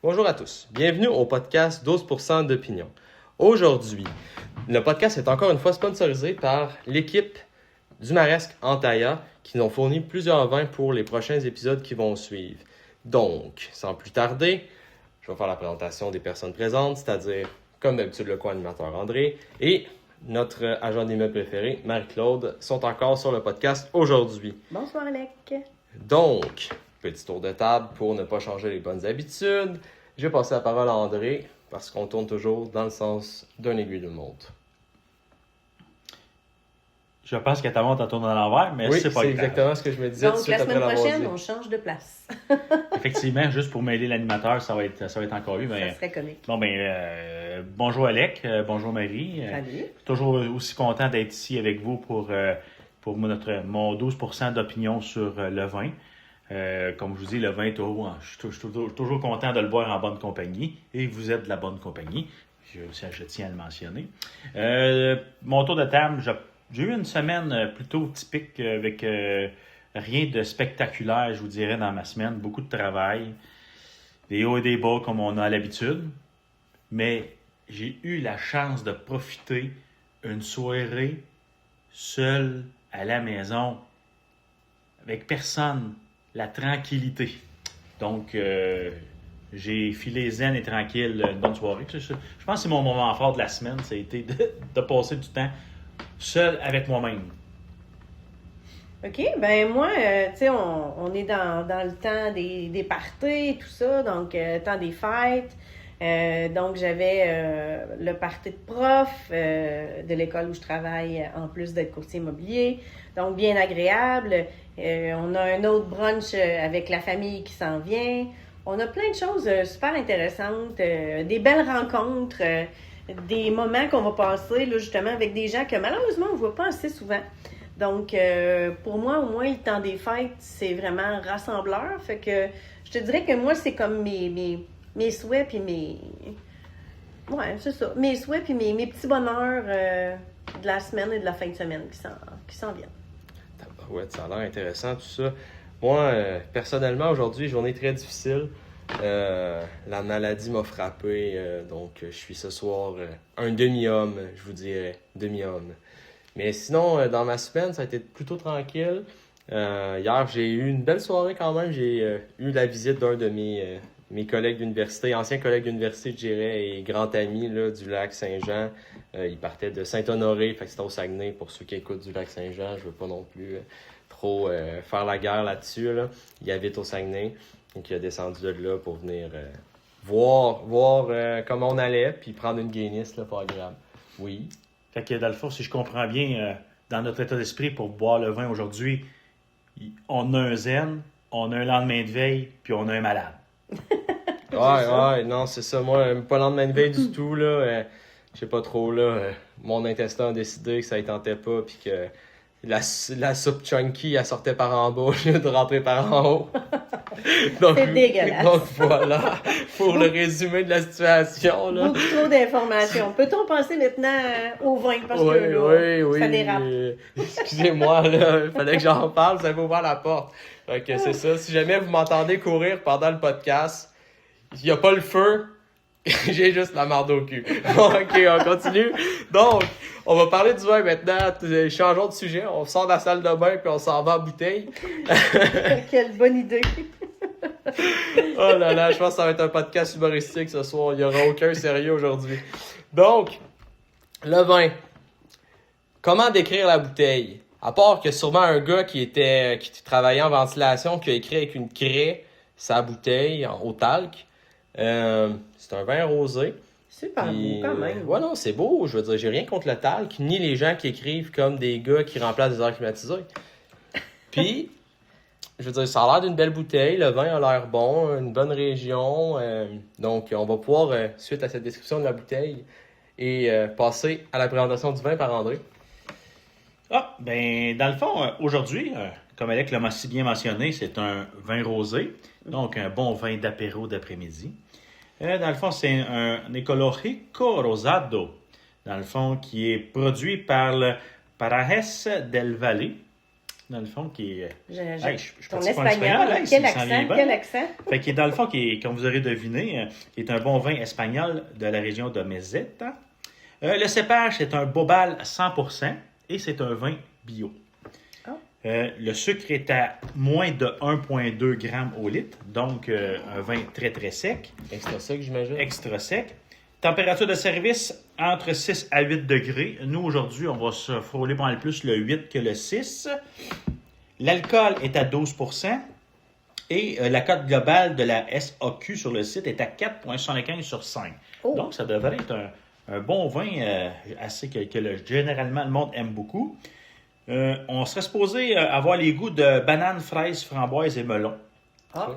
Bonjour à tous. Bienvenue au podcast 12% d'opinion. Aujourd'hui, le podcast est encore une fois sponsorisé par l'équipe du Maresque Antaya qui nous ont fourni plusieurs vins pour les prochains épisodes qui vont suivre. Donc, sans plus tarder, je vais faire la présentation des personnes présentes, c'est-à-dire, comme d'habitude, le co-animateur André et notre agent d'immeuble préféré, Marie-Claude, sont encore sur le podcast aujourd'hui. Bonsoir, Alec. Donc, petit tour de table pour ne pas changer les bonnes habitudes. Je vais passer la parole à André parce qu'on tourne toujours dans le sens d'un aiguille de montre. Je pense que ta montre tourne à l'envers, mais Oui, c'est pas c'est grave. exactement ce que je me disais tout de Donc, suite la après semaine l'avoir prochaine, dit. on change de place. Effectivement, juste pour mêler l'animateur, ça va être encore mieux. Ça Mais... serait comique. Bon, bonjour Alec, bonjour Marie. Salut. Toujours aussi content d'être ici avec vous pour mon 12% d'opinion sur le vin. Comme je vous dis, le vin, je suis toujours content de le boire en bonne compagnie. Et vous êtes de la bonne compagnie. Je tiens à le mentionner. Mon tour de table, j'ai eu une semaine plutôt typique avec rien de spectaculaire, je vous dirais, dans ma semaine. Beaucoup de travail, des hauts et des bas comme on a l'habitude. Mais j'ai eu la chance de profiter une soirée seule à la maison, avec personne, la tranquillité. Donc, j'ai filé zen et tranquille une bonne soirée. Je pense que c'est mon moment fort de la semaine, ça a été de passer du temps seul avec moi-même. OK, ben moi, tu sais, on est dans le temps des parties et tout ça, donc temps des fêtes. Donc, j'avais le party de prof de l'école où je travaille, en plus d'être courtier immobilier. Donc, bien agréable. On a un autre brunch avec la famille qui s'en vient. On a plein de choses super intéressantes, des belles rencontres, des moments qu'on va passer là, justement avec des gens que malheureusement on ne voit pas assez souvent. Donc, pour moi, au moins, le temps des fêtes, c'est vraiment rassembleur. Fait que je te dirais que moi, c'est comme mes souhaits puis ouais, c'est ça. Mes souhaits puis mes petits bonheurs de la semaine et de la fin de semaine qui s'en viennent. Ouais, ça a l'air intéressant tout ça. Moi, personnellement, aujourd'hui, journée très difficile. La maladie m'a frappé, donc je suis ce soir un demi-homme, je vous dirais, demi-homme. Mais sinon, dans ma semaine, ça a été plutôt tranquille. Hier, j'ai eu une belle soirée quand même. J'ai eu la visite d'un de mes collègues d'université, anciens collègues d'université, je dirais, et grand ami là, du lac Saint-Jean. Il partait de Saint-Honoré, fait que c'était au Saguenay pour ceux qui écoutent du lac Saint-Jean. Je veux pas non plus trop faire la guerre là-dessus. Là. Il habite au Saguenay, donc il a descendu de là pour venir voir comment on allait, puis prendre une Guinness, là, pas agréable. Oui. Fait que dans le fond, si je comprends bien, dans notre état d'esprit pour boire le vin aujourd'hui, on a un zen, on a un lendemain de veille, puis on a un malade. Ouais, non, c'est ça. Moi, pas lendemain de veille du tout, là. Je sais pas trop, là. Mon intestin a décidé que ça ne tentait pas, puis que la soupe chunky, elle sortait par en bas au lieu de rentrer par en haut. Donc, c'est dégueulasse. Donc voilà, pour le résumé de la situation, là. Beaucoup trop d'informations. Peut-on passer maintenant au vin? Parce que là, ça dérape. Excusez-moi, là, il fallait que j'en parle, ça va ouvrir la porte. Fait que c'est ça. Si jamais vous m'entendez courir pendant le podcast, il n'y a pas le feu, j'ai juste la marde au cul. OK, on continue. Donc, on va parler du vin maintenant. Changeons de sujet. On sort de la salle de bain puis on s'en va en bouteille. Quelle bonne idée. Oh là là, je pense que ça va être un podcast humoristique ce soir. Il n'y aura aucun sérieux aujourd'hui. Donc, le vin. Comment décrire la bouteille? À part que sûrement un gars qui travaillait en ventilation, qui a écrit avec une craie sa bouteille au talc. C'est un vin rosé. Super beau quand même. Ouais, non, c'est beau. Je veux dire, j'ai rien contre le talc, ni les gens qui écrivent comme des gars qui remplacent des airs climatisés. Puis, je veux dire, ça a l'air d'une belle bouteille. Le vin a l'air bon, une bonne région. Donc, on va pouvoir, suite à cette description de la bouteille, et passer à la présentation du vin par André. Dans le fond, aujourd'hui, comme Alec l'a si bien mentionné, c'est un vin rosé, donc un bon vin d'apéro d'après-midi. Dans le fond, c'est un Ecologico Rosado, dans le fond, qui est produit par le Parajes del Valle. dans le fond, qui est... Je- je suis ton parti pour un espagnol, hey, quel ça s'en vient accent, bien. quel accent? Fait qu'il est dans le fond, qui est, comme vous aurez deviné, qui est un bon vin espagnol de la région de Meseta. Le cépage, c'est un Bobal 100% et c'est un vin bio. Oh. Le sucre est à moins de 1,2 g au litre, donc un vin très très sec, Extra sec, j'imagine. extra sec. Température de service entre 6 à 8 degrés. Nous, aujourd'hui, on va se frôler pas mal plus le 8 que le 6. L'alcool est à 12%. Et la cote globale de la SAQ sur le site est à 4,75 sur 5. Oh. Donc, ça devrait être un bon vin assez généralement le monde aime beaucoup. On serait supposé avoir les goûts de banane, fraise, framboise et melon. Ah,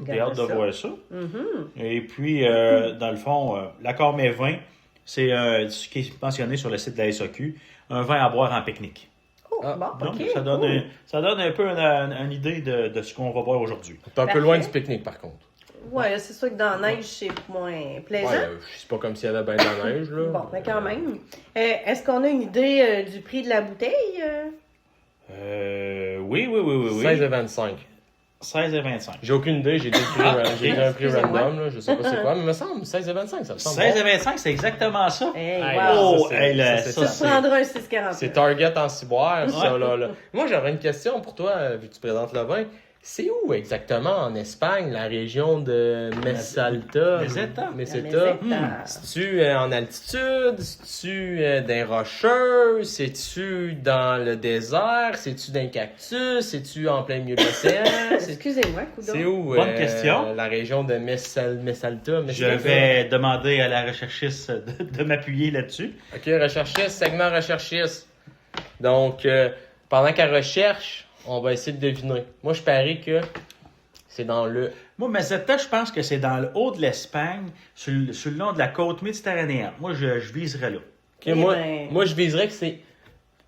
J'ai hâte de regardez ça. voir ça. Mhm. Et puis, dans le fond, l'accord mes vins, c'est ce qui est mentionné sur le site de la SAQ, un vin à boire en pique-nique. Oh, Ah, bon, Donc, ok. ça donne, cool. ça donne un peu une idée de ce qu'on va voir aujourd'hui. T'es un peu Parfait. loin du pique-nique, par contre. Ouais, c'est sûr que dans la neige, c'est moins plaisant. Ouais, c'est pas comme s'il y avait bien de la neige, là. Bon, mais quand même. Est-ce qu'on a une idée du prix de la bouteille? Oui. 16,25. 16,25. J'ai aucune idée, j'ai dit le prix, j'ai dit un prix Excusez-moi. random, là, je sais pas c'est quoi, mais il me semble 16,25, ça me semble. 16,25, c'est exactement ça. Hey, Hey, wow! Oh, ça, hey, là, c'est- ça, Ça te prendra un 6,40. C'est Target en ciboire, ça, Ouais. là. Moi, j'aurais une question pour toi, vu que tu présentes le vin. C'est où exactement en Espagne, la région de Messalta? Meseta. Meseta. C'est-tu en altitude? C'est-tu dans les rocheuses? C'est-tu dans le désert? C'est-tu dans les cactus? C'est-tu en plein milieu de l'océan? Excusez-moi, coudonc. C'est où? Bonne question. La région de Messalta. Je vais demander à la recherchiste de m'appuyer là-dessus. OK, recherchiste, segment recherchiste. Donc, pendant qu'elle recherche, on va essayer de deviner. Moi, je parie que c'est dans le... Moi, Meseta, je pense que c'est dans le haut de l'Espagne, sur le long de la côte méditerranéenne. Moi, je viserais là. OK, Eh moi, ben. moi, je viserais que c'est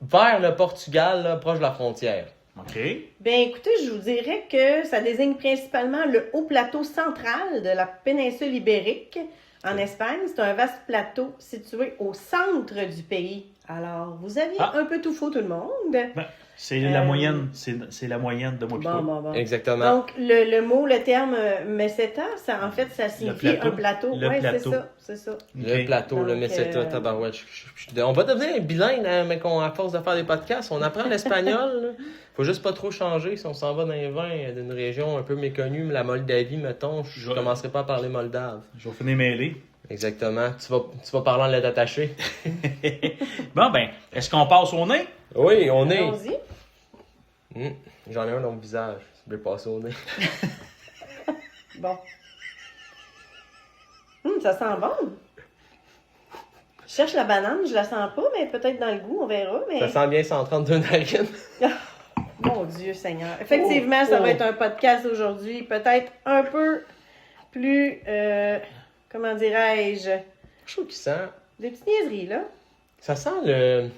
vers le Portugal, là, proche de la frontière. OK? Bien, écoutez, je vous dirais que ça désigne principalement le haut plateau central de la péninsule ibérique en Espagne. C'est un vaste plateau situé au centre du pays. Alors, vous aviez Ah. un peu tout faux, tout le monde. Ben, c'est la moyenne. C'est la moyenne de moi pis toi. Bon. Exactement. Donc, le terme meseta, ça, en fait, ça signifie plateau. un plateau. Le Oui, plateau. c'est ça. Le OK. plateau, le Donc, Meseta, tabarouette. On va devenir bilingue, hein, mais à force de faire des podcasts, on apprend l'espagnol. Là. Faut juste pas trop changer. Si on s'en va dans les vins d'une région un peu méconnue, la Moldavie, mettons, je commencerai pas à parler moldave. Je vais finir mêlé. Exactement. Tu vas parler en lettre attachée. Bon, ben, est-ce qu'on passe au nez? Oui, on est. Allons-y. J'en ai un dans le visage. Je vais passer au nez. Bon. Ça sent bon. Je cherche la banane, je la sens pas, mais peut-être dans le goût, on verra. Mais... Ça sent bien 132 narines. Mon Dieu Seigneur. Effectivement, ça va être un podcast aujourd'hui, peut-être un peu plus, comment dirais-je, Je trouve qu'il sent. des petites niaiseries, là. Ça sent le.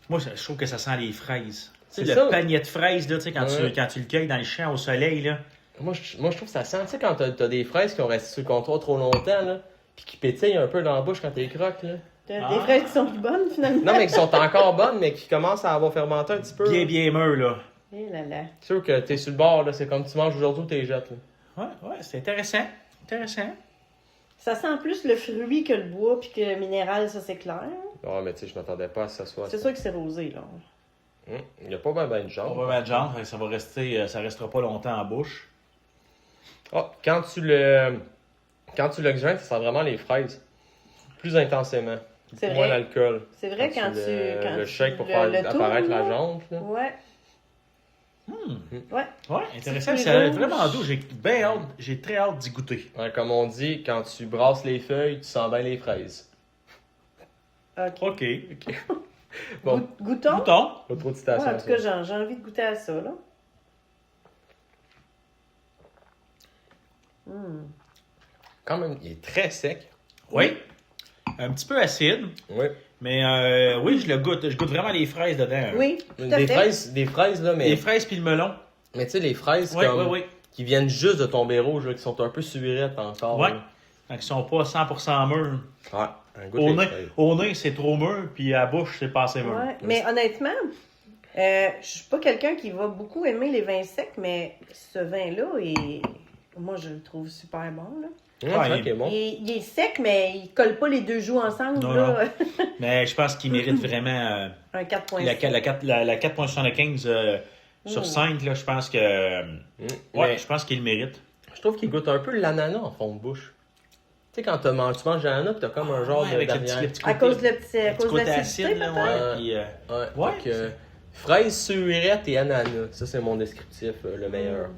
Moi, je trouve que ça sent les fraises. Tu sais, C'est le ça. panier de fraises, là, tu sais, quand, Ouais. quand tu le cueilles dans le champ au soleil, là. Moi, je trouve que ça sent. Tu sais, quand t'as des fraises qui ont resté sur le comptoir trop longtemps, là, puis qui pétillent un peu dans la bouche quand t'es croques, là. T'as des fraises qui sont plus bonnes, finalement. Non, mais qui sont encore bonnes, mais qui commencent à avoir fermenté un petit peu. Bien mûr, là. Eh là là. C'est sûr que t'es sur le bord, là. C'est comme tu manges aujourd'hui ou t'es jettes, là. Ouais, c'est intéressant. Intéressant. Ça sent plus le fruit que le bois, puis que le minéral, ça, c'est clair. Ouais, mais tu sais, je m'attendais pas à ce que ça soit. C'est sûr que c'est rosé, là. Il n'y a pas ben de On genre. va mettre genre, ça va rester, ça restera pas longtemps en bouche. Ah, quand tu l'oxygènes, ça sent vraiment les fraises. Plus intensément. C'est Moins vrai. l'alcool. C'est vrai quand tu... Quand le tu- shake pour le- faire le apparaître tournes, la là. jante, là. Ouais. Ouais. Ouais, intéressant. C'est C'est rouge. vraiment doux. J'ai très hâte d'y goûter. Ouais, comme on dit, quand tu brasses les feuilles, tu sens bien les fraises. OK. OK. Bon, Goûtons? Goûtons. pas trop de Ouais, citations. en tout cas, j'ai envie de goûter à ça, là. Quand même, il est très sec. Oui. Un petit peu acide. Oui. Mais oui, je le goûte. Je goûte vraiment les fraises dedans. Oui, tout à fait. Des fraises, là, mais. Les fraises puis le melon. Mais tu sais, les fraises Oui, comme. oui. Qui viennent juste de tomber rouge, là, qui sont un peu surettes encore. Ouais. là. Quand ils sont pas 100% mûrs. Ouais. Un goût Au de nez, fraises. au nez, c'est trop mûr, puis à la bouche, c'est pas assez mûr. Ouais. Mais honnêtement, Je suis pas quelqu'un qui va beaucoup aimer les vins secs, mais ce vin-là, moi, je le trouve super bon. Là. Ouais, c'est vrai qu'il est bon. Il est sec, mais il colle pas les deux joues ensemble. Non, là. Mais je pense qu'il mérite vraiment Un 4.5. la 4.75 sur 5. Là, je pense que Mais je pense qu'il le mérite. je trouve qu'il goûte un peu l'ananas en fond de bouche. Tu sais, quand tu manges de l'ananas, tu as comme un genre Ouais, de avec le dernière. petit À côté, cause de l'acidité, acide, là, peut-être? ouais. Puis, Ouais, ouais, fait que, fraise, surette et ananas. Ça, c'est mon descriptif, le meilleur.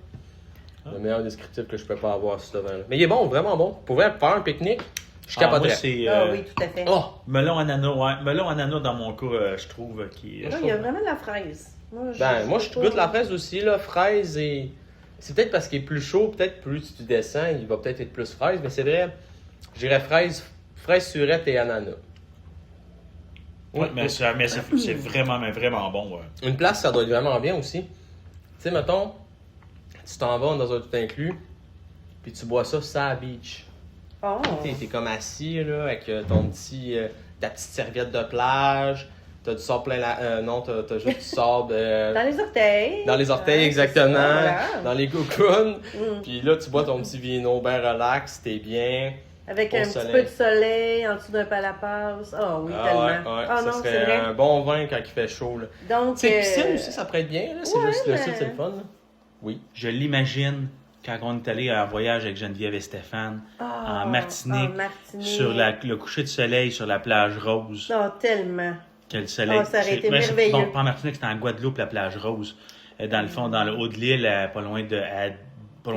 Le meilleur descriptif que je peux pas avoir sur ce vin-là. Mais il est bon, vraiment bon. Pour vrai, faire un pique-nique, je moi, capoterais. c'est Oui, tout à fait. Oh! melon ananas, ouais. Melon ananas, dans mon cas, je trouve qui Là, il y a vraiment de la fraise. Moi, Je goûte la fraise aussi, là. Fraise et. C'est peut-être parce qu'il est plus chaud, peut-être plus tu descends, il va peut-être être plus fraise, mais c'est vrai. Je dirais fraise, surette et ananas. Ouais, mais c'est vraiment bon. Ouais. Une place, ça doit être vraiment bien aussi. Tu sais, mettons, tu t'en vas dans un tout inclus, puis tu bois ça sur la beach. Oh. T'es comme assis, là, avec ta petite serviette de plage. T'as du sable plein non, t'as juste du sable. Dans les orteils. Dans les orteils, Ouais, exactement. c'est ça, voilà. Dans les cocoons. Mm. Puis là, tu bois ton petit vino bien relax, t'es bien. Avec Au un soleil. petit peu de soleil en dessous d'un palapace. Ah oui, tellement. Ouais, Ah ça non, c'est serait vrai. un bon vin quand il fait chaud, là. Donc, Tu sais, piscine aussi, ça pourrait être bien, là. C'est ouais, juste le mais- site, c'est le fun, là. Oui. Je l'imagine quand on est allé en voyage avec Geneviève et Stéphane en Martinique, sur le coucher de soleil sur la plage rose. Oh, tellement. Quel soleil. Ça aurait été Mais merveilleux. Bon, pas en Martinique, c'était en Guadeloupe, la plage rose. Dans le fond, dans le haut de l'île, pas loin de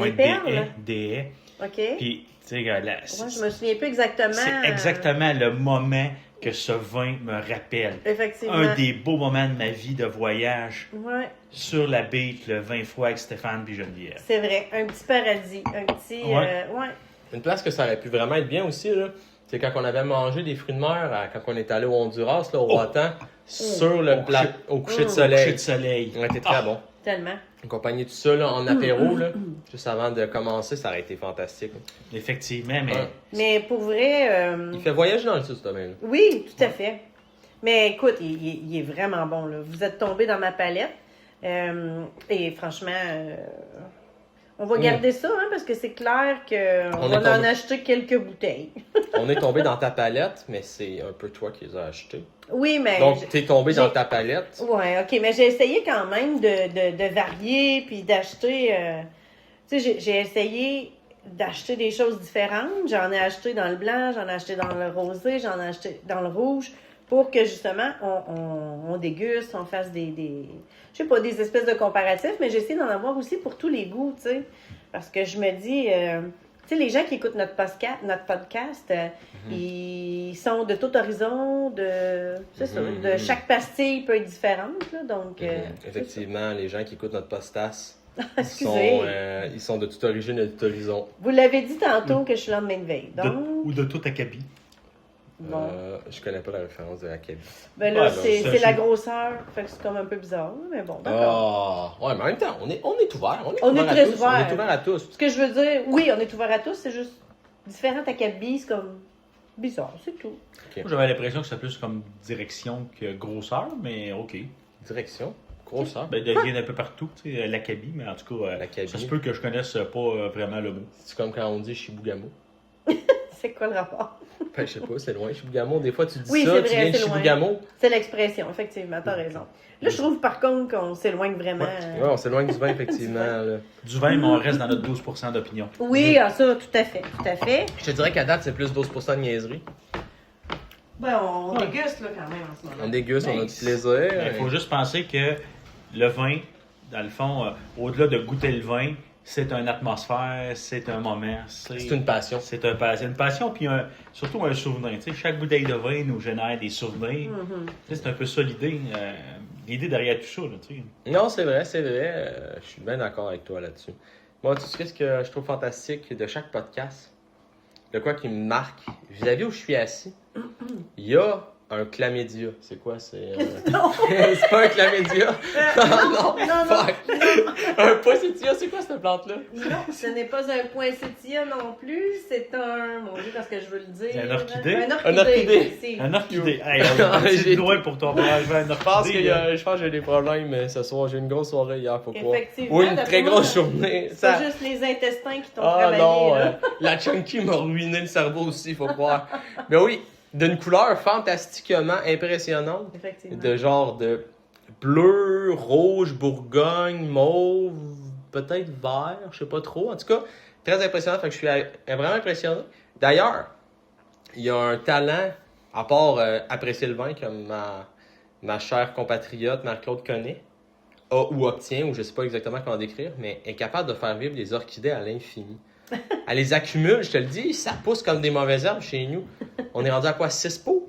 Les perles? des haies. OK. Puis, tu sais, Ouais, je me souviens plus exactement. c'est exactement le moment que ce vin me rappelle. Effectivement. Un des beaux moments de ma vie de voyage Ouais, sur la beach, le 20 fois avec Stéphane et Geneviève. c'est vrai. Un petit paradis. Un petit. Ouais. Ouais. Une place que ça aurait pu vraiment être bien aussi, là. C'est quand on avait mangé des fruits de mer, quand on est allé au Honduras, là, au Roatan, sur le au coucher de Coucher soleil. de soleil. On était très bon. Tellement. Accompagné de ça, là, en apéro, là, juste avant de commencer, ça aurait été fantastique. Effectivement, mais Ouais. Mais pour vrai. Il fait voyager dans le sud, ce domaine. Oui, tout à fait. Mais écoute, il est vraiment bon. Là. Vous êtes tombé dans ma palette. Et franchement, on va garder ça, hein, parce que c'est clair qu'on On va est en tombé. acheter quelques bouteilles. On est tombé dans ta palette, mais c'est un peu toi qui les as achetés. Oui, mais. Donc, t'es tombé dans j'ai- ta palette. Ouais, ok, mais j'ai essayé quand même de varier puis d'acheter. Tu sais, j'ai essayé d'acheter des choses différentes. J'en ai acheté dans le blanc, j'en ai acheté dans le rosé, j'en ai acheté dans le rouge pour que justement on déguste, on fasse je sais pas, des espèces de comparatifs, mais j'essaie d'en avoir aussi pour tous les goûts, tu sais. Parce que je me dis, tu sais, les gens qui écoutent notre podcast, ils sont de tout horizon, c'est ça, de chaque pastille peut être différente, là, donc... c'est Effectivement, les gens qui écoutent notre podcast, ça. Excusez, ils sont de toute origine et de tout horizon. vous l'avez dit tantôt que je suis lendemain de veille, donc... ou de tout acabit. Bon. Je connais pas la référence de la Québec. Ben là, Ouais, c'est ben, ça, la je- grosseur, fait que c'est comme un peu bizarre, mais bon, d'accord. Ah, ouais, mais en même temps, on est ouvert. On est ouvert à très tous. ouvert. On est ouvert à tous. Ce que je veux dire, oui, on est ouvert à tous, c'est juste différent acabit, c'est comme bizarre, c'est tout. Moi, j'avais l'impression que c'était plus comme direction que grosseur, mais OK. Direction, grosseur. Ben, il y en a un peu partout, tu sais, l'acabit, mais en tout cas, L'Acabie. ça se peut que je connaisse pas vraiment le mot. C'est comme quand on dit Chibougamau. C'est quoi le rapport? Ben, je sais pas, c'est loin, Chibougamau. Des fois, tu dis Oui, ça, c'est tu vrai, viens de c'est loin. Chibougamau. C'est l'expression, effectivement, t'as raison. Là, je trouve par contre qu'on s'éloigne vraiment. Ouais, on s'éloigne du vin, effectivement. là. Du vin, mais on reste dans notre 12% d'opinion. Oui, ah, ça, tout à fait, tout à fait. Je te dirais qu'à date, c'est plus 12% de niaiserie. Ben, on déguste, là, quand même, en ce moment. On déguste, on a Ben, du plaisir. Il faut juste penser que le vin, dans le fond, au-delà de goûter le vin, c'est une atmosphère, c'est un moment, C'est une passion. c'est une passion, puis surtout un souvenir. Tu sais, chaque bouteille de vin nous génère des souvenirs. Tu sais, c'est un peu ça l'idée derrière tout ça. Là, tu sais. Non, c'est vrai, c'est vrai. Je suis bien d'accord avec toi là-dessus. Moi, tu sais ce que je trouve fantastique de chaque podcast? De quoi qui me marque vis-à-vis où je suis assis? Il y a un chlamydia. C'est quoi? Non. C'est pas un chlamydia? Non, Fuck. Un poinsettia, c'est quoi cette plante-là? Non, ce n'est pas un poinsettia non plus. C'est un... Mon Dieu, parce que je veux le dire. Un orchidée? Un orchidée. merci. Un orchidée. Hey, on est J'ai- loin pour ton enlever un Je pense orchidée. que j'ai des problèmes ce soir. J'ai eu une grosse soirée hier, faut croire. Effectivement. Oui, une d'après très moi, grosse journée. C'est Ça... pas juste les intestins qui t'ont Ah travaillé, non, là. la chunky m'a ruiné le cerveau aussi, faut croire. Mais oui, d'une couleur fantastiquement impressionnante. Effectivement. De genre de bleu, rouge, bourgogne, mauve, peut-être vert, je sais pas trop. En tout cas, très impressionnant. Fait que je suis vraiment impressionné. D'ailleurs, il y a un talent, à part apprécier le vin, comme ma chère compatriote Marc-Claude connaît, a ou obtient, ou je sais pas exactement comment décrire, mais est capable de faire vivre des orchidées à l'infini. Elle les accumule, je te le dis, ça pousse comme des mauvaises herbes chez nous. On est rendu à quoi, 6 pots?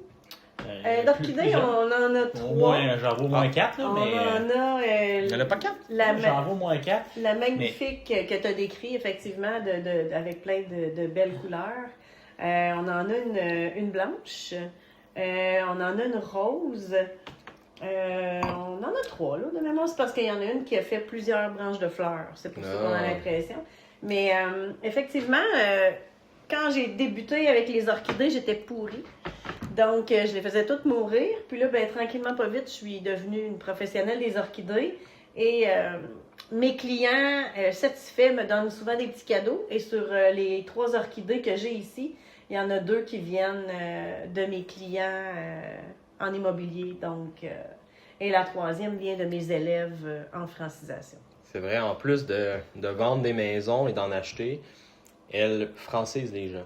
D'orchidées, on en a 3. Au moins, j'en vaux moins 4, là, On mais. en a... Il n'y en a pas 4? J'en vaux moins 4. La magnifique que tu as décrit, effectivement, avec plein de belles couleurs. On en a une blanche. On en a une rose. On en a 3, là, de mémoire. C'est parce qu'il y en a une qui a fait plusieurs branches de fleurs. C'est pour ça qu'on a l'impression. Mais effectivement, quand j'ai débuté avec les orchidées, j'étais pourrie. Donc, je les faisais toutes mourir. Puis là, ben, tranquillement, pas vite, je suis devenue une professionnelle des orchidées. Et mes clients satisfaits me donnent souvent des petits cadeaux. Et sur les 3 orchidées que j'ai ici, il y en a 2 qui viennent de mes clients en immobilier. Donc, et la 3e vient de mes élèves en francisation. C'est vrai, en plus de vendre des maisons et d'en acheter, elle francise les gens.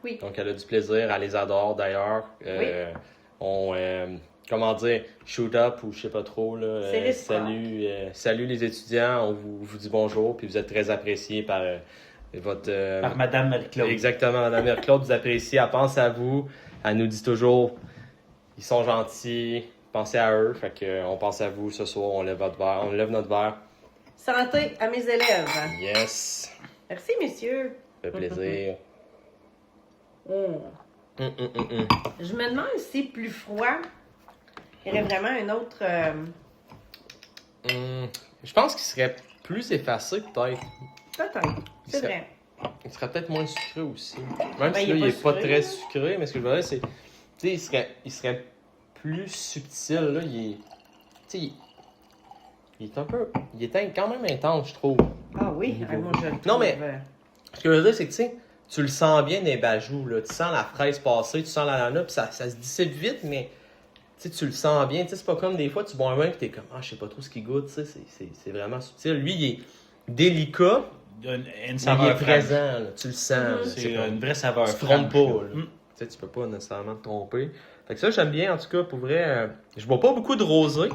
Oui. Donc, elle a du plaisir, elle les adore d'ailleurs. Comment dire, shoot up ou je sais pas trop. Là, C'est réciproque. salut les étudiants, on vous dit bonjour, puis vous êtes très appréciés par votre... Par Madame Marie-Claude. Exactement, Madame Marie-Claude, vous apprécie, elle pense à vous, elle nous dit toujours, ils sont gentils, pensez à eux, fait que on pense à vous ce soir, on lève notre verre. Santé à mes élèves. Yes, Merci, messieurs. ça fait plaisir. Je me demande si plus froid, il y aurait vraiment un autre... Je pense qu'il serait plus effacé peut-être. Peut-être, c'est serait- vrai. Il serait peut-être moins sucré aussi. Même Ben, si là, il est est pas sucré, très là. sucré, mais ce que je veux dire, c'est. Tu sais, il serait plus subtil. Là. Tu sais, il est un peu. Il est quand même intense, je trouve. Ah oui, moi je le trouve, Non, mais- Ce que je veux dire, c'est que tu sais, tu le sens bien des bajoux. Là. Tu sens la fraise passer, tu sens l'ananas, puis ça se dissipe vite, mais tu le sens bien. Tu sais, c'est pas comme des fois, tu bois un vin, puis t'es comme, ah, je sais pas trop ce qu'il goûte. Tu sais, c'est vraiment subtil. Lui, il est délicat. Une Mais saveur il est fraîche. présent, là, tu le sens. là, C'est c'est pas- une vraie saveur Tu te trompes fraîche, pas. là. Là. Tu sais, tu peux pas nécessairement te tromper. Fait que ça, j'aime bien, en tout cas, pour vrai. Je bois pas beaucoup de rosé,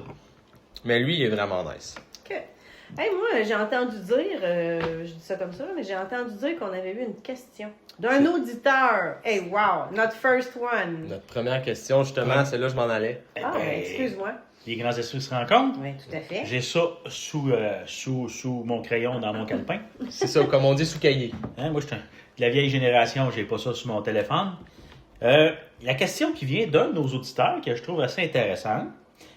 mais lui, il est vraiment nice. OK. Hey, moi, j'ai entendu dire, je dis ça comme ça, mais j'ai entendu dire qu'on avait eu une question d'un auditeur. Hey, wow, not first one. Notre première question, justement, c'est là que je m'en allais. Ah, ben, excuse-moi. Les grands esprits se rencontrent. Oui, tout à fait. J'ai ça sous mon crayon dans mon calepin. C'est ça, comme on dit sous cahier. Hein, moi, je suis de la vieille génération, j'ai pas ça sur mon téléphone. La question qui vient d'un de nos auditeurs, que je trouve assez intéressante,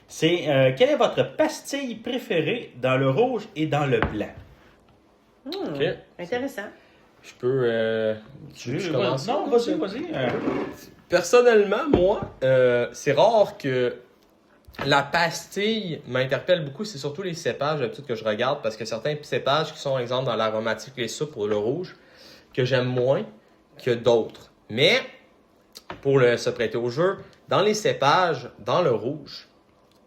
c'est quelle est votre pastille préférée dans le rouge et dans le blanc? OK. Intéressant. Je peux. je commence? Non, vas-y. Personnellement, moi, c'est rare que la pastille m'interpelle beaucoup. C'est surtout les cépages d'habitude que je regarde parce que certains cépages qui sont, par exemple, dans l'aromatique, les soupes pour le rouge, que j'aime moins que d'autres. Mais, pour se prêter au jeu, dans les cépages, dans le rouge,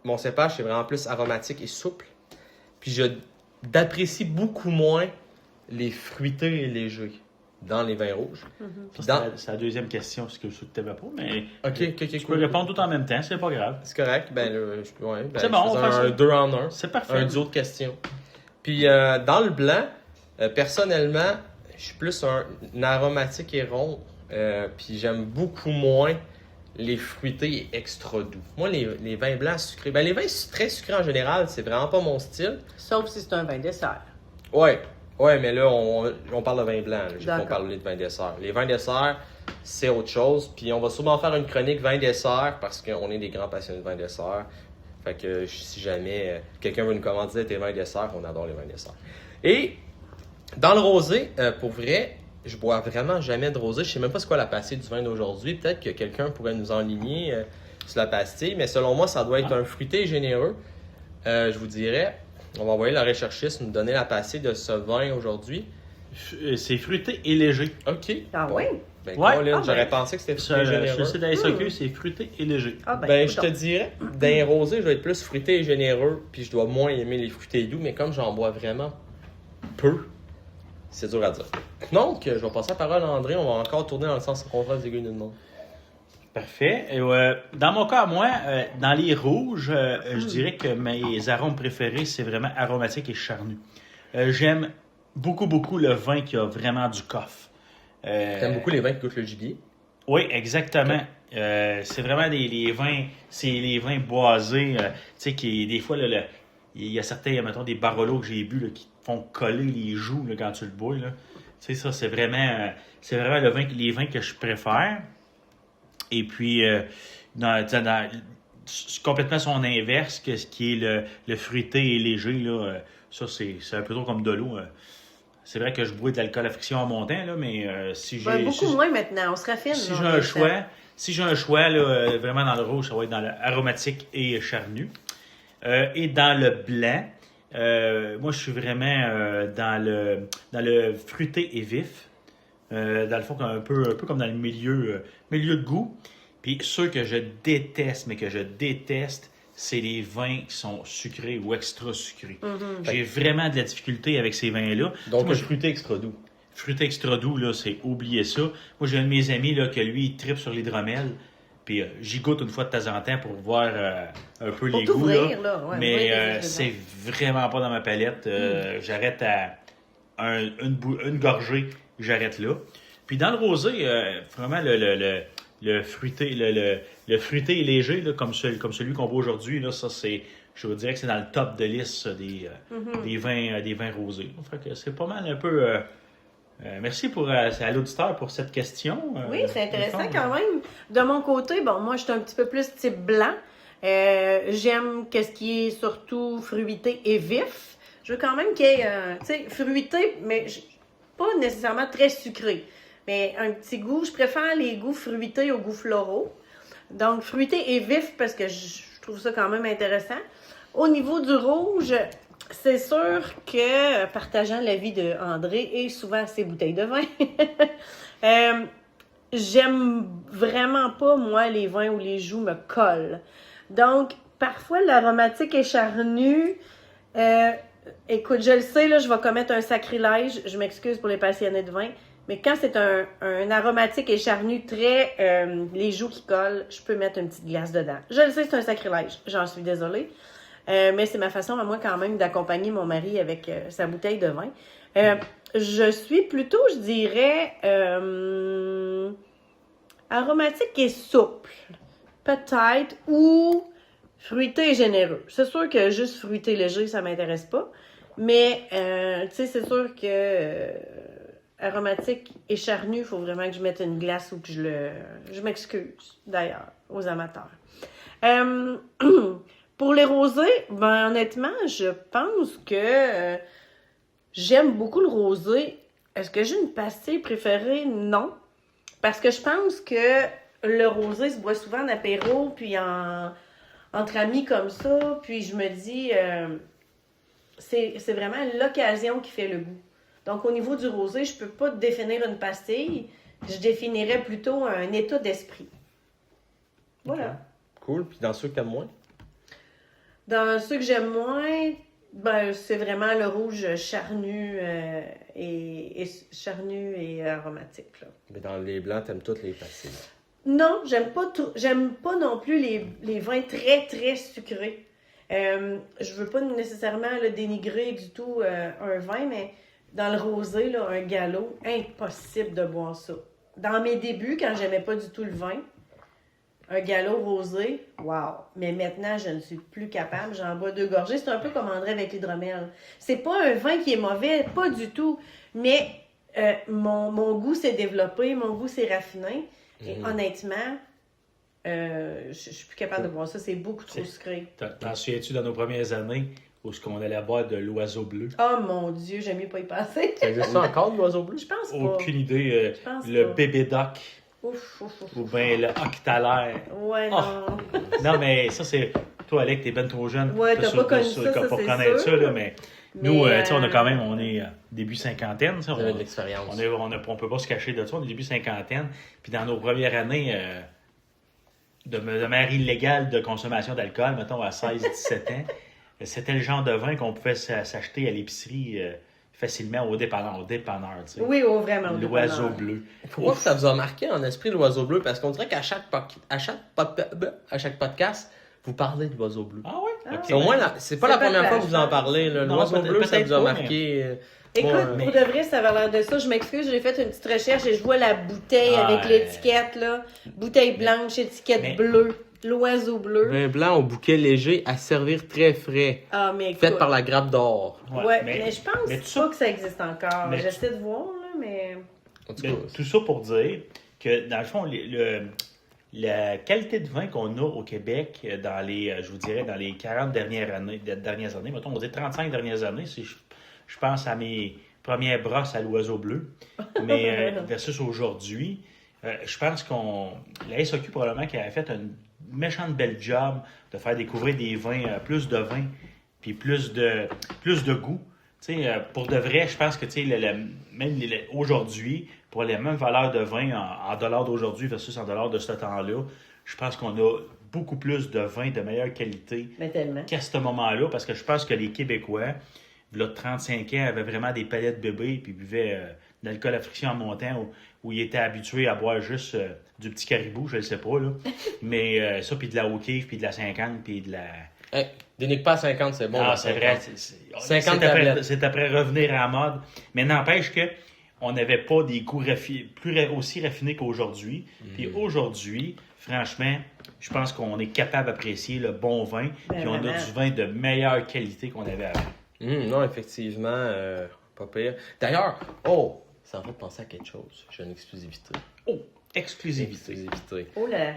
mon cépage, c'est vraiment plus aromatique et souple. Puis, j'apprécie beaucoup moins les fruités et légers dans les vins rouges. Puis C'est la deuxième question, ce que je ne t'avais pas, mais Ok, tu peux cool. répondre tout en même temps, c'est pas grave. C'est correct. Ben, C'est bon, on je fait faisais ça. un 2 en 1. C'est parfait. Un duo de questions. Puis, dans le blanc, personnellement, je suis plus un aromatique et rond. Puis, j'aime beaucoup moins les fruités et extra doux. Moi, les vins blancs sucrés, ben, les vins très sucrés en général, c'est vraiment pas mon style. Sauf si c'est un vin dessert. Ouais, Ouais, mais là, on parle de vin blanc. J'ai pas D'accord. parlé de vin dessert. Les vins desserts, c'est autre chose. Puis on va sûrement faire une chronique vin dessert parce qu'on est des grands passionnés de vin dessert. Fait que si jamais quelqu'un veut nous commander tes vins dessert, on adore les vins desserts. Et dans le rosé, pour vrai, je bois vraiment jamais de rosé. Je sais même pas c'est quoi la pastille du vin d'aujourd'hui. Peut-être que quelqu'un pourrait nous enligner sur la pastille. Mais selon moi, ça doit être un fruité généreux. Je vous dirais, on va envoyer la recherchiste nous donner la pastille de ce vin aujourd'hui. C'est fruité et léger. OK. Ah Bon. oui? Ben, Ouais. Colin, Ah, j'aurais ben. pensé que c'était Sur fruité le généreux. site de la SAQ, c'est fruité et léger. Ah Ben, je te écoute dirais, d'un rosé, je vais être plus fruité et généreux, puis je dois moins aimer les fruités doux, mais comme j'en bois vraiment peu, c'est dur à dire. Donc, je vais passer la parole à André, on va encore tourner dans le sens contraire des aiguilles d'une montre. Parfait. Et, dans mon cas, moi, dans les rouges, je dirais que mes arômes préférés, c'est vraiment aromatique et charnu. J'aime beaucoup, beaucoup le vin qui a vraiment du coffre. T'aimes beaucoup les vins qui goûtent le gibier? Oui, exactement. C'est vraiment les vins, c'est les vins boisés, tu sais, qui des fois, là, il y a certains, mettons, des Barolo que j'ai bu là, qui te font coller les joues là, quand tu le bois. Là. Tu sais, ça, c'est vraiment les vins que je préfère. Et puis, c'est complètement son inverse, que ce qui est le fruité et léger, là, ça, c'est un peu trop comme de l'eau. C'est vrai que je bois de l'alcool à friction en montant, là, mais si j'ai... Ben, beaucoup moins maintenant, on se raffine. Si là, j'ai en un même choix, temps. là, vraiment dans le rouge, ça va être dans l'aromatique et charnu. Et dans le blanc, moi, je suis vraiment dans le fruité et vif. Dans le fond, un peu comme dans le milieu de goût. Puis ceux que je déteste, c'est les vins qui sont sucrés ou extra sucrés. J'ai vraiment de la difficulté avec ces vins-là. Donc, Moi, le fruité extra doux. fruité extra doux, là, c'est oublier ça. Moi, j'ai un de mes amis là, que lui, il tripe sur l'hydromel. Puis j'y goûte une fois de temps en temps pour voir un peu Pour les goûts. t'ouvrir, Là. là, ouais, Mais ouvrir les ingrédients. c'est vraiment pas dans ma palette. J'arrête à une gorgée, j'arrête là. Puis dans le rosé, vraiment le fruité, le fruité est léger, là, comme celui qu'on voit aujourd'hui, là, ça c'est. Je vous dirais que c'est dans le top de liste ça, des vins rosés. Fait que c'est pas mal un peu. Merci à l'auditeur pour cette question. Oui, c'est intéressant de fond. quand même. De mon côté, bon, moi, je suis un petit peu plus type blanc. J'aime ce qui est surtout fruité et vif. Je veux quand même qu'il y ait, tu sais, fruité, mais pas nécessairement très sucré. Mais un petit goût, je préfère les goûts fruités aux goûts floraux. Donc, fruité et vif parce que je trouve ça quand même intéressant. Au niveau du rouge, c'est sûr que, partageant l'avis de André et souvent ses bouteilles de vin, j'aime vraiment pas, moi, les vins où les joues me collent. Donc, parfois, l'aromatique est charnu. Écoute, je le sais, là, je vais commettre un sacrilège. Je m'excuse pour les passionnés de vin. Mais quand c'est un aromatique et charnu très les joues qui collent, je peux mettre une petite glace dedans. Je le sais, c'est un sacrilège. J'en suis désolée. Mais c'est ma façon à moi quand même d'accompagner mon mari avec sa bouteille de vin. Je suis plutôt, je dirais, aromatique et souple. Peut-être. Ou fruité et généreux. C'est sûr que juste fruité léger, ça m'intéresse pas. Mais, tu sais, c'est sûr que... aromatique et charnu, il faut vraiment que je mette une glace ou que je m'excuse, d'ailleurs, aux amateurs. Pour les rosés, ben honnêtement, je pense que j'aime beaucoup le rosé. Est-ce que j'ai une pastille préférée? Non. Parce que je pense que le rosé se boit souvent en apéro, puis entre amis comme ça. Puis je me dis, c'est vraiment l'occasion qui fait le goût. Donc, au niveau du rosé, je ne peux pas définir une pastille. Je définirais plutôt un état d'esprit. Voilà. Okay. Cool. Puis dans ceux que t'aimes moins? Dans ceux que j'aime moins, ben, c'est vraiment le rouge charnu et aromatique. Là. Mais dans les blancs, t'aimes toutes les pastilles. Non, j'aime pas non plus les vins très, très sucrés. Je veux pas nécessairement dénigrer du tout un vin, mais... Dans le rosé, là, un galop, impossible de boire ça. Dans mes débuts, quand j'aimais pas du tout le vin, un galop rosé, wow. Mais maintenant, je ne suis plus capable. J'en bois 2 gorgées. C'est un peu comme André avec l'hydromel. C'est pas un vin qui est mauvais, pas du tout. Mais mon goût s'est développé, mon goût s'est raffiné. Et honnêtement, je suis plus capable de boire ça. C'est beaucoup trop sucré. T'en souviens-tu dans nos premières années où on allait boire de l'oiseau bleu? Oh mon Dieu, j'aime mieux pas y passer. Ça existe ça encore, l'oiseau bleu? Je pense pas. Aucune idée. Je pense Le pas. bébé doc Ouf. ou bien le octalaire. Ouais, Oh. non. Non, mais ça, c'est... Toi, Alec, t'es ben trop jeune Ouais, t'as pas connu ça, pour c'est connaître ça, sûr. là, mais nous, tu sais, on a quand même... On est début cinquantaine, ça. Vous avez de l'expérience. On peut pas se cacher de ça, on est début cinquantaine. Puis dans nos premières années de manière illégale de consommation d'alcool, mettons à 16-17 ans, c'était le genre de vin qu'on pouvait s'acheter à l'épicerie facilement au dépanneur, tu sais. Oui, vraiment. au L'oiseau dépanneur. bleu. Pourquoi ça vous a marqué en esprit l'oiseau bleu? Parce qu'on dirait qu'à chaque podcast, vous parlez de l'oiseau bleu. Ah oui? Ok. Au moins, c'est pas C'est la pas première de fois que vous en parlez. Là. Non, L'oiseau bleu, ça peut-être vous a pas, marqué. Écoute, moi, pour de vrai, ça avait l'air de ça. Je m'excuse, j'ai fait une petite recherche et je vois la bouteille Ah, avec l'étiquette, là. Bouteille blanche, étiquette mais- bleue. L'oiseau bleu. Vin blanc au bouquet léger à servir très frais. Ah, mais écoute. Fait par la grappe d'or. Ouais, mais je pense mais pas que ça existe encore. mais- J'essaie de voir, là, mais... En tout Mais cas, tout ça pour dire que, dans le fond, la qualité de vin qu'on a au Québec dans les, je vous dirais, dans les 40 dernières années, mettons, on va dire 35 dernières années, si je pense à mes premières brosses à l'oiseau bleu, mais versus aujourd'hui, je pense la SAQ probablement qui avait fait une méchante belle job de faire découvrir des vins, plus de vin, puis plus de goût. Tu sais, pour de vrai, je pense que tu sais, même aujourd'hui, pour les mêmes valeurs de vin en dollars d'aujourd'hui versus en dollars de ce temps-là, je pense qu'on a beaucoup plus de vins de meilleure qualité Mais tellement. qu'à ce moment-là, parce que je pense que les Québécois, là, de 35 ans, avaient vraiment des palettes bébés, puis buvaient de l'alcool à friction en montant, où ils étaient habitués à boire juste du petit caribou, je ne sais pas, là. Mais ça, puis de la O'Keeffe, puis de la 50, puis de la... hey, dénique pas à 50, c'est bon. Ah, là, c'est 50. vrai. 50 c'est après, tablettes. c'est après revenir à la mode. Mais n'empêche que on n'avait pas des goûts aussi raffinés qu'aujourd'hui. Puis aujourd'hui, franchement, je pense qu'on est capable d'apprécier le bon vin. Puis on a vraiment. du vin de meilleure qualité qu'on avait avant. Non, effectivement, pas pire. D'ailleurs, ça me fait penser à quelque chose. J'ai une exclusivité. Oh, exclusivité. Exclusivité. Oh là.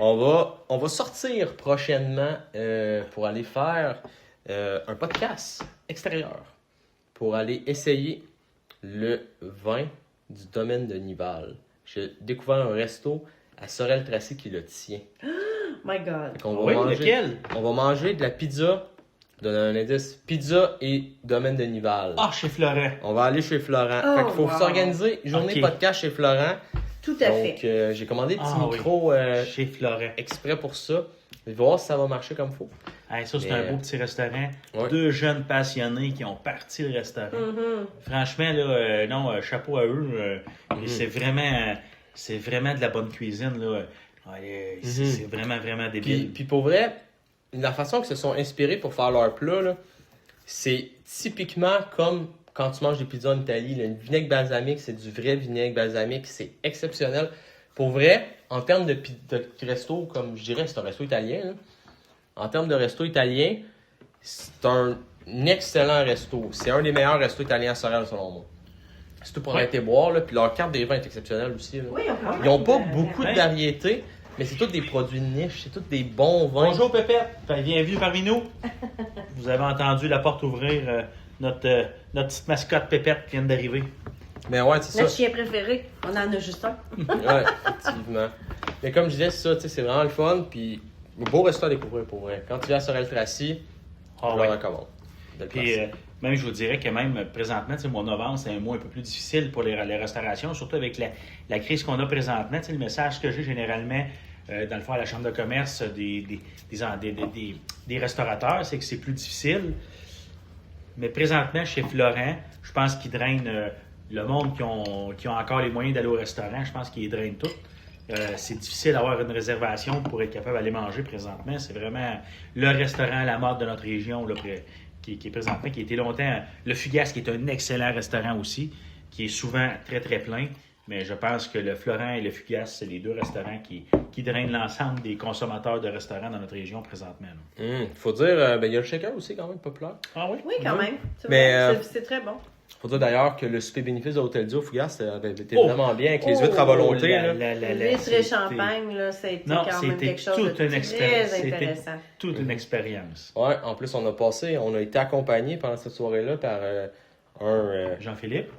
On va sortir prochainement pour aller faire un podcast extérieur pour aller essayer le vin du domaine de Nival. J'ai découvert un resto à Sorel-Tracy qui le tient. My God. Fait qu'on va Oui, manger, lequel? on va manger de la pizza. Donne un indice. Pizza et domaine de Nival. Ah, chez Florent. On va aller chez Florent. Oh, Fait qu'il faut wow. s'organiser. Journée Ok. podcast chez Florent. Tout à Donc, fait. j'ai commandé des petits Ah, oui. micros Chez Florent. exprès pour ça. Je vais voir si ça va marcher comme il faut. Hey, ça, c'est Mais, un beau petit restaurant. ouais. 2 jeunes passionnés qui ont parti le restaurant. Mhm. Franchement, là, non, chapeau à eux. Et c'est vraiment de la bonne cuisine. Là. Ouais, c'est vraiment, vraiment débile. Puis pour vrai, la façon qu'ils se sont inspirés pour faire leur plat, là, c'est typiquement comme quand tu manges des pizzas en Italie. Là, le vinaigre balsamique, c'est du vrai vinaigre balsamique. C'est exceptionnel. Pour vrai, en termes de resto, comme je dirais, c'est un resto italien. Là. En termes de resto italien, c'est un excellent resto. C'est un des meilleurs restos italiens à Sorel, selon moi. C'est tout pour arrêter boire. Là. Puis leur carte des vins est exceptionnelle aussi. Là. Oui, Ils n'ont pas beaucoup de variétés, mais c'est tous des produits de niche. C'est tous des bons vins. Bonjour Pépette, bienvenue parmi nous. Vous avez entendu la porte ouvrir, notre petite mascotte Pépette qui vient d'arriver. Mais ouais, c'est Notre ça. chien préféré, on en a juste un. Ouais, effectivement. Mais comme je disais, c'est ça, tu sais, c'est vraiment le fun. Puis, un beau resto à découvrir pour vrai. Quand tu viens à Sorel-Tracy, Ah on ouais. le recommande. Belle place. Puis même, je vous dirais que même présentement, le mois de novembre, c'est un mois un peu plus difficile pour les restaurations, surtout avec la crise qu'on a présentement. Le message que j'ai généralement, dans le fond, à la Chambre de commerce des restaurateurs, c'est que c'est plus difficile. Mais présentement, chez Florent, je pense qu'ils drainent le monde qui ont encore les moyens d'aller au restaurant. Je pense qu'ils les drainent tout. C'est difficile d'avoir une réservation pour être capable d'aller manger présentement. C'est vraiment le restaurant à la mode de notre région là, qui est présentement, qui a été longtemps le Fugasse, qui est un excellent restaurant aussi, qui est souvent très, très plein. Mais je pense que le Florent et le Fugasse, c'est les deux restaurants qui drainent l'ensemble des consommateurs de restaurants dans notre région présentement. Faut dire, il y a le shaker aussi quand même populaire. Ah oui? Oui, quand même. C'est Mais, vrai, c'est très bon. Faut dire d'ailleurs que le souper bénéfice de l'Hôtel Dieu au Fougas avait été vraiment bien avec les huîtres à volonté. L'huître et champagne, là, ça a été quand même quelque chose de très intéressant. Toute une expérience. Ouais, en plus, on a été accompagné pendant cette soirée-là par Jean-Philippe?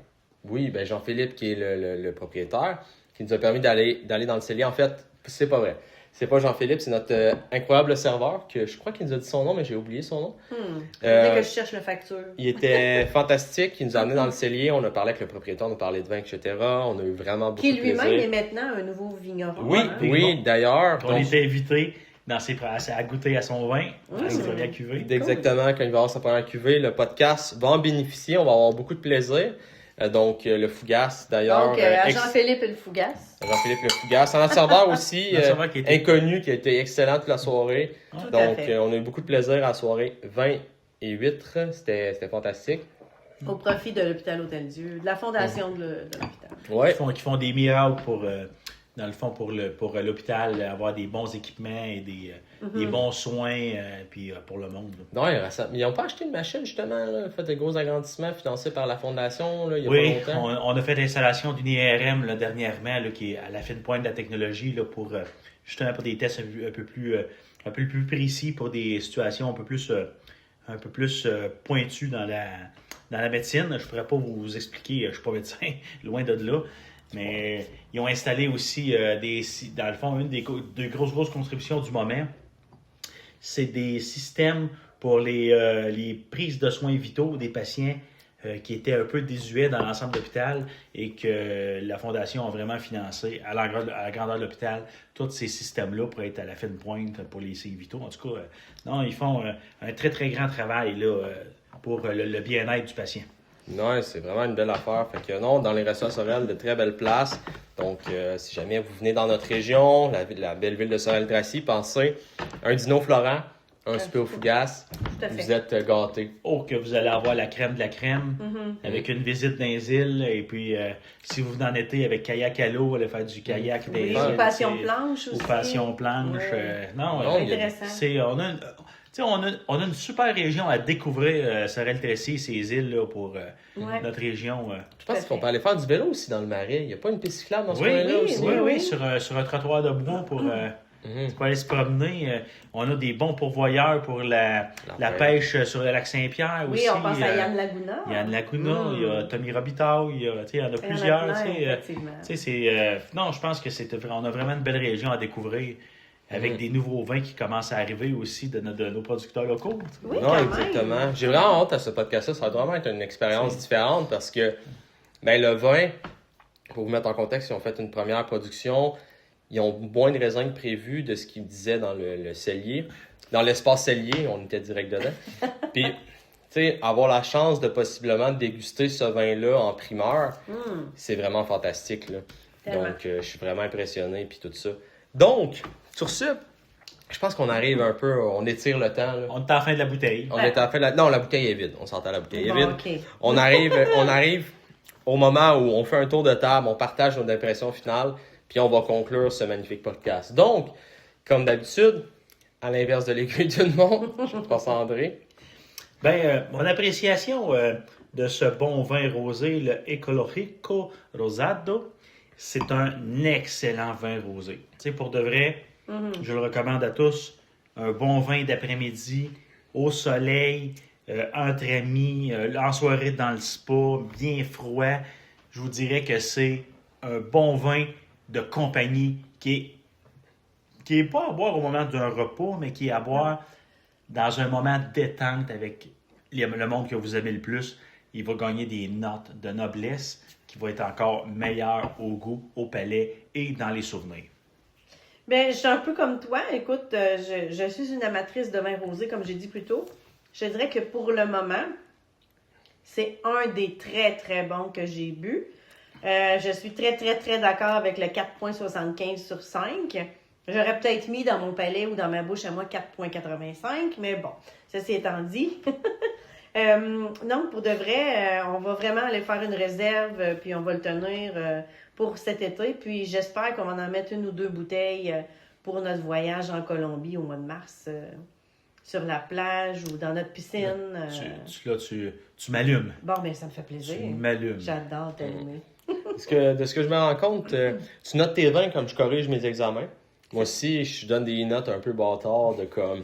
Oui, ben Jean-Philippe qui est le propriétaire, qui nous a permis d'aller dans le cellier. En fait, c'est pas vrai. C'est pas Jean-Philippe, c'est notre incroyable serveur, que je crois qu'il nous a dit son nom, mais j'ai oublié son nom. Dès que je cherche la facture. Il était fantastique, il nous a amené dans le cellier, on a parlé avec le propriétaire, on a parlé de vin, etc. On a eu vraiment beaucoup de plaisir. Qui lui-même est maintenant un nouveau vigneron. Oui, oui, d'ailleurs. On était invités à goûter à son vin, à sa première cuvée. Exactement, quand il va avoir sa première cuvée, le podcast va en bénéficier, on va avoir beaucoup de plaisir. Donc, le Fougas, d'ailleurs. Donc, à Jean-Philippe et le Fougas. Jean-Philippe le Fougas. Un serveur aussi inconnu qui a été excellent toute la soirée. Donc, on a eu beaucoup de plaisir à la soirée. Vin et huîtres, c'était fantastique. Au profit de l'hôpital Hôtel-Dieu, de la fondation de l'hôpital. Ouais. Qui font des miracles dans le fond, pour l'hôpital, avoir des bons équipements et des bons soins puis pour le monde. Non, ils n'ont pas acheté une machine, justement, là, fait de gros agrandissements financés par la Fondation, là, il y a pas longtemps. On a fait l'installation d'une IRM là, dernièrement, là, qui est à la fine pointe de la technologie, là, justement pour des tests un peu plus précis, pour des situations un peu plus pointues dans la médecine. Je ne pourrais pas vous expliquer, je ne suis pas médecin, loin de là. Mais ils ont installé aussi, dans le fond, une des grosses contributions du moment, c'est des systèmes pour les prises de soins vitaux des patients qui étaient un peu désuets dans l'ensemble de l'hôpital et que la Fondation a vraiment financé à la grandeur de l'hôpital tous ces systèmes-là pour être à la fine pointe pour les signes vitaux. En tout cas, non, ils font un très, très grand travail là, pour le bien-être du patient. Non, c'est vraiment une belle affaire. Fait que non, dans les restaurants Sorel, de très belles places. Donc, si jamais vous venez dans notre région, la belle ville de Sorel-Tracy, pensez un dîner au Florent, un souper au Fougas. Vous êtes gâtés. Oh, que vous allez avoir la crème de la crème, avec une visite dans les îles. Et puis, si vous venez en été avec kayak à l'eau, allez faire du kayak des îles. Ou passion planche aussi. Ou passion planche. Non, intéressant. On a une super région à découvrir, Sorel-Tracy et ces îles là, pour notre région. Je pense qu'on peut aller faire du vélo aussi dans le marais. Il n'y a pas une piste cyclable dans ce coin-là aussi? Oui, sur un trottoir de bois pour aller se promener. On a des bons pourvoyeurs pour la pêche sur le lac Saint-Pierre aussi. Oui, on pense à Yann Laguna. Yann Laguna, il y a Tommy Robitaille, il y en a plusieurs. Non, je pense que on a vraiment une belle région à découvrir. Avec des nouveaux vins qui commencent à arriver aussi de nos producteurs locaux. Oui, non, exactement. J'ai vraiment hâte à ce podcast-là. Ça va vraiment être une expérience différente parce que le vin, pour vous mettre en contexte, ils ont fait une première production. Ils ont moins de raisins que prévu de ce qu'ils disaient dans le cellier. Dans l'espace cellier, on était direct dedans. Puis, tu sais, avoir la chance de possiblement déguster ce vin-là en primeur, c'est vraiment fantastique, là. Donc, je suis vraiment impressionné puis tout ça. Donc, sur ce, je pense qu'on arrive un peu, on étire le temps. Là. On est à la fin de la bouteille. Non, la bouteille est vide. On s'entend, la bouteille est vide. Okay. On arrive au moment où on fait un tour de table, on partage nos impressions finales, puis on va conclure ce magnifique podcast. Donc, comme d'habitude, à l'inverse de l'aiguille d'une montre, je passe à André. Mon appréciation de ce bon vin rosé, le Ecologico Rosado, c'est un excellent vin rosé. Tu sais, pour de vrai, je le recommande à tous. Un bon vin d'après-midi, au soleil, entre amis, en soirée dans le spa, bien froid. Je vous dirais que c'est un bon vin de compagnie qui est pas à boire au moment d'un repas, mais qui est à boire dans un moment de détente avec le monde que vous aimez le plus. Il va gagner des notes de noblesse qui vont être encore meilleures au goût, au palais et dans les souvenirs. Bien, je suis un peu comme toi. Écoute, je suis une amatrice de vin rosé, comme j'ai dit plus tôt. Je dirais que pour le moment, c'est un des très, très bons que j'ai bu. Je suis très, très, très d'accord avec le 4,75 sur 5. J'aurais peut-être mis dans mon palais ou dans ma bouche à moi 4,85, mais bon, ceci étant dit. non, pour de vrai, on va vraiment aller faire une réserve, puis on va le tenir pour cet été. Puis j'espère qu'on va en mettre 1 ou 2 bouteilles pour notre voyage en Colombie au mois de mars, sur la plage ou dans notre piscine. Tu m'allumes. Bon, ben ça me fait plaisir. Tu m'allumes. J'adore t'allumer. De ce que je me rends compte, tu notes tes vins comme je corrige mes examens. Moi aussi, je donne des notes un peu bâtards de comme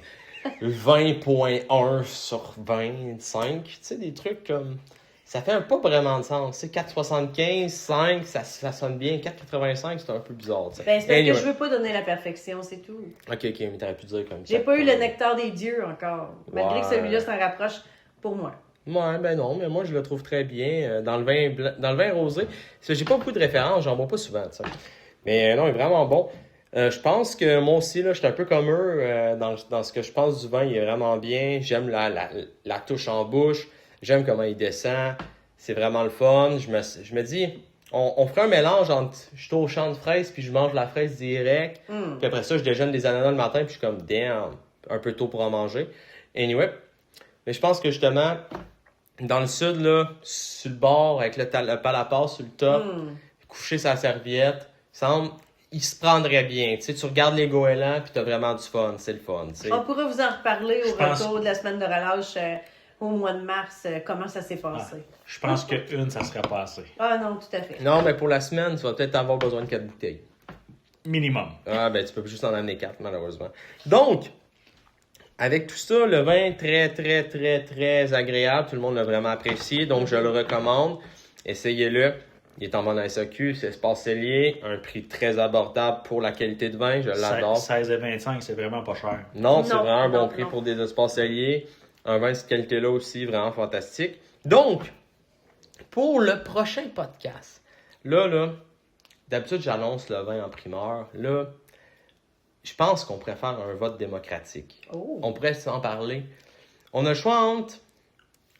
20.1 sur 25. Tu sais, des trucs comme... Ça fait pas vraiment de sens. C'est 4,75, 5, ça sonne bien. 4,85, c'est un peu bizarre. T'sais. Ben, c'est parce que je veux pas donner la perfection, c'est tout. Ok, mais t'aurais pu dire comme ça. J'ai pas eu le nectar des dieux encore. Malgré que celui-là s'en rapproche pour moi. Ouais, ben non, mais moi je le trouve très bien. Dans le vin rosé, j'ai pas beaucoup de références, j'en bois pas souvent, tu sais. Mais non, il est vraiment bon. Je pense que moi aussi, là, je suis un peu comme eux dans ce que je pense du vin, il est vraiment bien. J'aime la touche en bouche, j'aime comment il descend, c'est vraiment le fun. Je me dis, on ferait un mélange entre je suis au champ de fraises puis je mange la fraise direct. Puis après ça, je déjeune des ananas le matin puis je suis comme, damn, un peu tôt pour en manger. Anyway, mais je pense que justement... Dans le sud, là, sur le bord, avec le palapar sur le top, coucher sa serviette, il se prendrait bien. Tu sais, tu regardes les goélands, puis t'as vraiment du fun. C'est le fun, tu sais. On pourra vous en reparler au retour de la semaine de relâche au mois de mars, comment ça s'est passé. Je pense qu'une, ça serait pas assez. Ah non, tout à fait. Non, mais pour la semaine, tu vas peut-être avoir besoin de 4 bouteilles. Minimum. Ah, ben tu peux juste en amener 4, malheureusement. Donc, avec tout ça, le vin très, très, très, très agréable. Tout le monde l'a vraiment apprécié, donc je le recommande. Essayez-le. Il est en vente à SAQ, c'est Espace Cellier. Un prix très abordable pour la qualité de vin, je l'adore. 16,25, c'est vraiment pas cher. Non, c'est vraiment un bon prix pour des Espaces Cellier. Un vin de cette qualité-là aussi, vraiment fantastique. Donc, pour le prochain podcast, là, d'habitude, j'annonce le vin en primeur. Là, je pense qu'on pourrait faire un vote démocratique. Oh. On pourrait s'en parler. On a le choix entre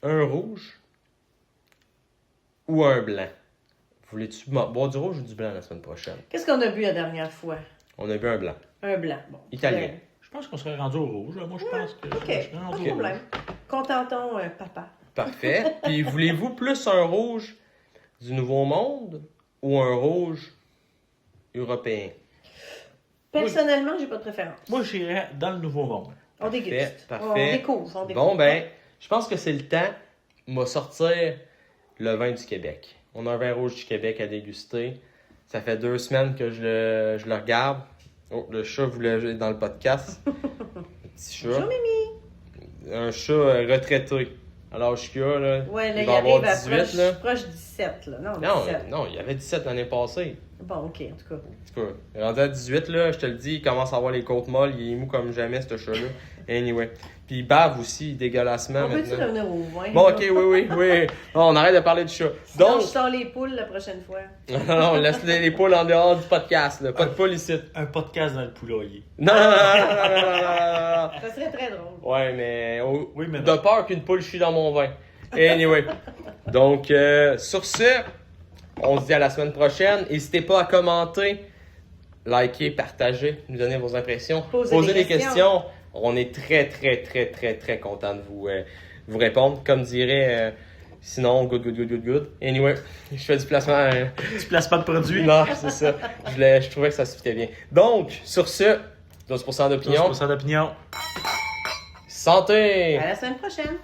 un rouge ou un blanc. Voulais-tu boire du rouge ou du blanc la semaine prochaine? Qu'est-ce qu'on a bu la dernière fois? On a bu un blanc. Un blanc. Bon. Italien. Je pense qu'on serait rendu au rouge. Moi, je pense que OK, je serais pas rendu de au rouge. problème. Contentons papa. Parfait. Puis voulez-vous plus un rouge du Nouveau Monde ou un rouge européen? Personnellement, j'ai pas de préférence. Moi, j'irais dans le Nouveau Monde. On déguste. Parfait. On découvre. Bon, ben, je pense que c'est le temps de sortir le vin du Québec. On a un vin rouge du Québec à déguster. Ça fait 2 semaines que je le regarde. Oh, le chat voulait dans le podcast. Un petit chat. Bonjour, Mimi. Un chat retraité. À l'âge qu'il a, là, Ouais, là, il va avoir arrive 18, à là. proche 17, là. Non, Non, 17. non, il y avait 17 l'année passée. Bon, OK, en tout cas. En tout cas, rendu à 18, là, je te le dis, il commence à avoir les côtes molles. Il est mou comme jamais, ce chat-là. Anyway. Puis il bave aussi, dégueulassement On peut-tu maintenant. revenir au vin? Bon, là? ok, oui. Non, on arrête de parler du chat. Sinon, Donc, je sors les poules la prochaine fois. non, laisse les poules en dehors du podcast, là. Pas de poules ici. Un podcast dans le poulailler. Non. Ça serait très drôle. Ouais, mais, Oui, mais de non. peur qu'une poule chie dans mon vin. Anyway. Donc, sur ce, on se dit à la semaine prochaine. N'hésitez pas à commenter, liker, partager, nous donner vos impressions, poser des questions. On est très, très, très, très, très content de vous répondre. Comme dirait, sinon, good. Anyway, je fais du placement. Tu places pas de produit. Non, c'est ça. Je trouvais que ça se fitait bien. Donc, sur ce, 12% d'opinion. 12% d'opinion. Santé! À la semaine prochaine.